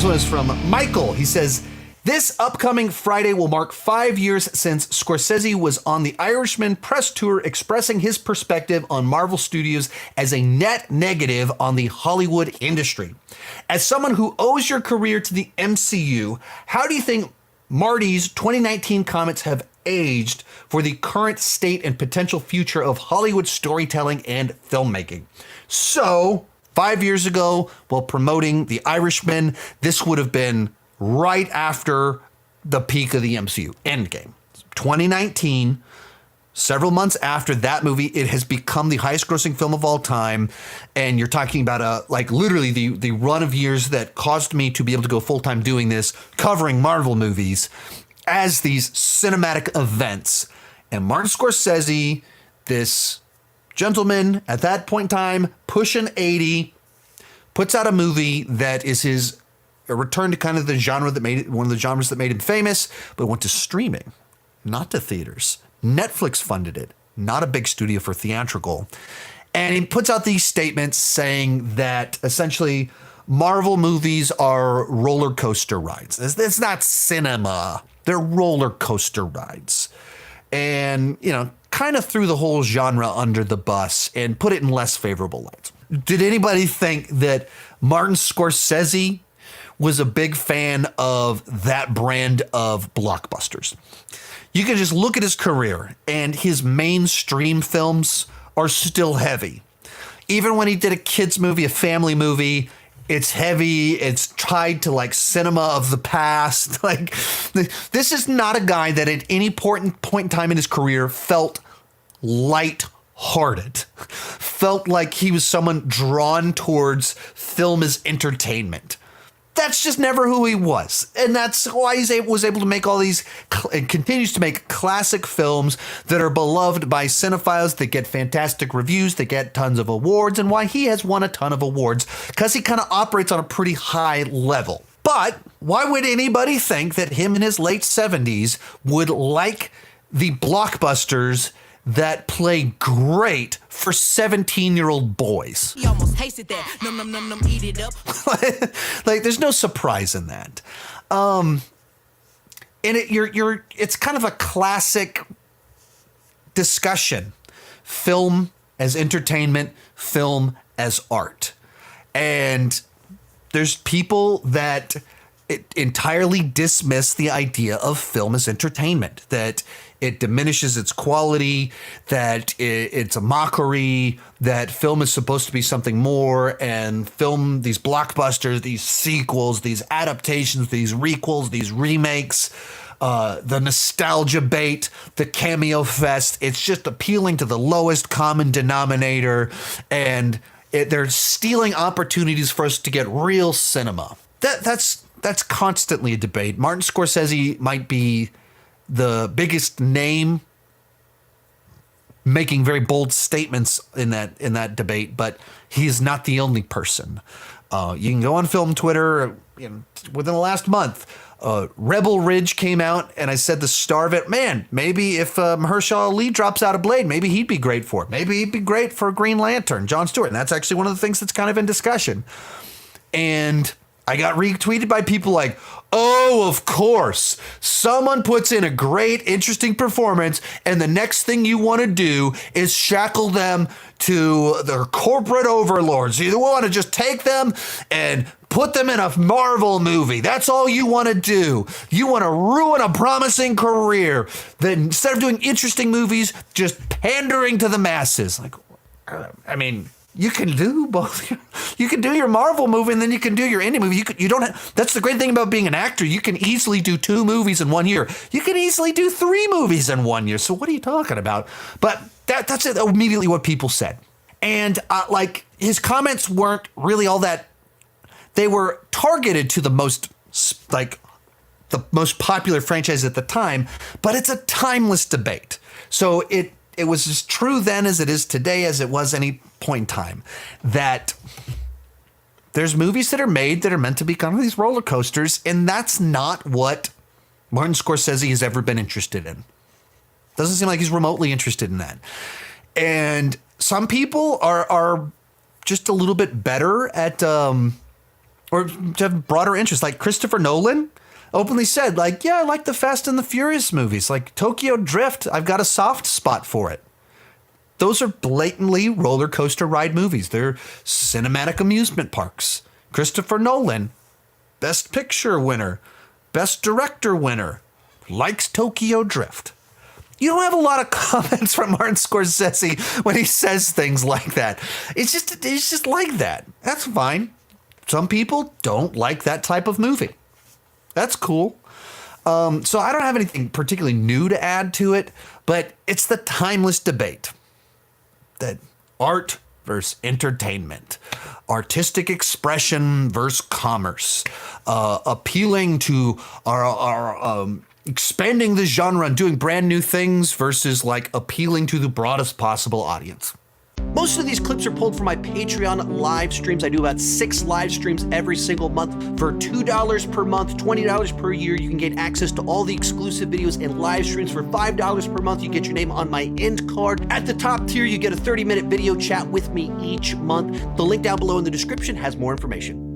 This one is from Michael. He says, this upcoming Friday will mark 5 years since Scorsese was on the Irishman press tour expressing his perspective on Marvel Studios as a net negative on the Hollywood industry. As someone who owes your career to the MCU, how do you think Marty's 2019 comments have aged for the current state and potential future of Hollywood storytelling and filmmaking? So, 5 years ago, while promoting The Irishman, this would have been right after the peak of the MCU, Endgame. 2019, several months after that movie, it has become the highest grossing film of all time. And you're talking about literally the run of years that caused me to be able to go full-time doing this, covering Marvel movies as these cinematic events. And Martin Scorsese, this gentleman at that point in time, pushing 80, puts out a movie that is a return to kind of the genre that made it, one of the genres that made him famous, but went to streaming, not to theaters. Netflix funded it, not a big studio for theatrical. And he puts out these statements saying that essentially Marvel movies are roller coaster rides. It's not cinema. They're roller coaster rides. And, kind of threw the whole genre under the bus and put it in less favorable lights. Did anybody think that Martin Scorsese was a big fan of that brand of blockbusters? You can just look at his career, and his mainstream films are still heavy. Even when he did a kids movie, a family movie, it's heavy. It's tied to cinema of the past. This is not a guy that at any point in time in his career felt light-hearted, felt like he was someone drawn towards film as entertainment. That's just never who he was. And that's why he was able to make all these, and continues to make classic films that are beloved by cinephiles, that get fantastic reviews, that get tons of awards, and why he has won a ton of awards, because he kind of operates on a pretty high level. But why would anybody think that him in his late 70s would like the blockbusters that play great for 17-year-old boys? He almost tasted that. Num num num num, eat it up. There's no surprise in that. And it's kind of a classic discussion. Film as entertainment, film as art. And there's people that entirely dismiss the idea of film as entertainment, that it diminishes its quality, that it's a mockery, that film is supposed to be something more, and film, these blockbusters, these sequels, these adaptations, these requels, these remakes, the nostalgia bait, the cameo fest, it's just appealing to the lowest common denominator, and they're stealing opportunities for us to get real cinema. That's constantly a debate. Martin Scorsese might be the biggest name making very bold statements in that debate, but he is not the only person. You can go on film Twitter within the last month. Rebel Ridge came out, and I said the star of it, man, maybe if Mahershala Ali drops out of Blade, maybe he'd be great for it. Maybe he'd be great for Green Lantern, Jon Stewart. And that's actually one of the things that's kind of in discussion. And I got retweeted by people like, oh, of course, someone puts in a great, interesting performance, and the next thing you want to do is shackle them to their corporate overlords. You want to just take them and put them in a Marvel movie. That's all you want to do. You want to ruin a promising career. Then instead of doing interesting movies, just pandering to the masses. You can do both. You can do your Marvel movie and then you can do your indie movie. You don't have, that's the great thing about being an actor. You can easily do 2 movies in 1 year. You can easily do 3 movies in 1 year. So what are you talking about? But that's immediately what people said. And his comments weren't really all that. They were targeted to the most popular franchise at the time, but it's a timeless debate. So it was as true then as it is today, as it was any point in time, that there's movies that are made that are meant to be kind of these roller coasters, and that's not what Martin Scorsese has ever been interested in. Doesn't seem like he's remotely interested in that. And some people are just a little bit better at or to have broader interests. Like Christopher Nolan openly said, like, yeah, I like the Fast and the Furious movies. Like Tokyo Drift, I've got a soft spot for it. Those are blatantly roller coaster ride movies. They're cinematic amusement parks. Christopher Nolan, Best Picture winner, Best Director winner, likes Tokyo Drift. You don't have a lot of comments from Martin Scorsese when he says things like that. It's just like that. That's fine. Some people don't like that type of movie. That's cool. So I don't have anything particularly new to add to it, but it's the timeless debate that art versus entertainment, artistic expression versus commerce, appealing to our expanding the genre and doing brand new things versus like appealing to the broadest possible audience. Most of these clips are pulled from my Patreon live streams. I do about 6 live streams every single month. For $2 per month, $20 per year, you can get access to all the exclusive videos and live streams. For $5 per month, you get your name on my end card. At the top tier, you get a 30-minute video chat with me each month. The link down below in the description has more information.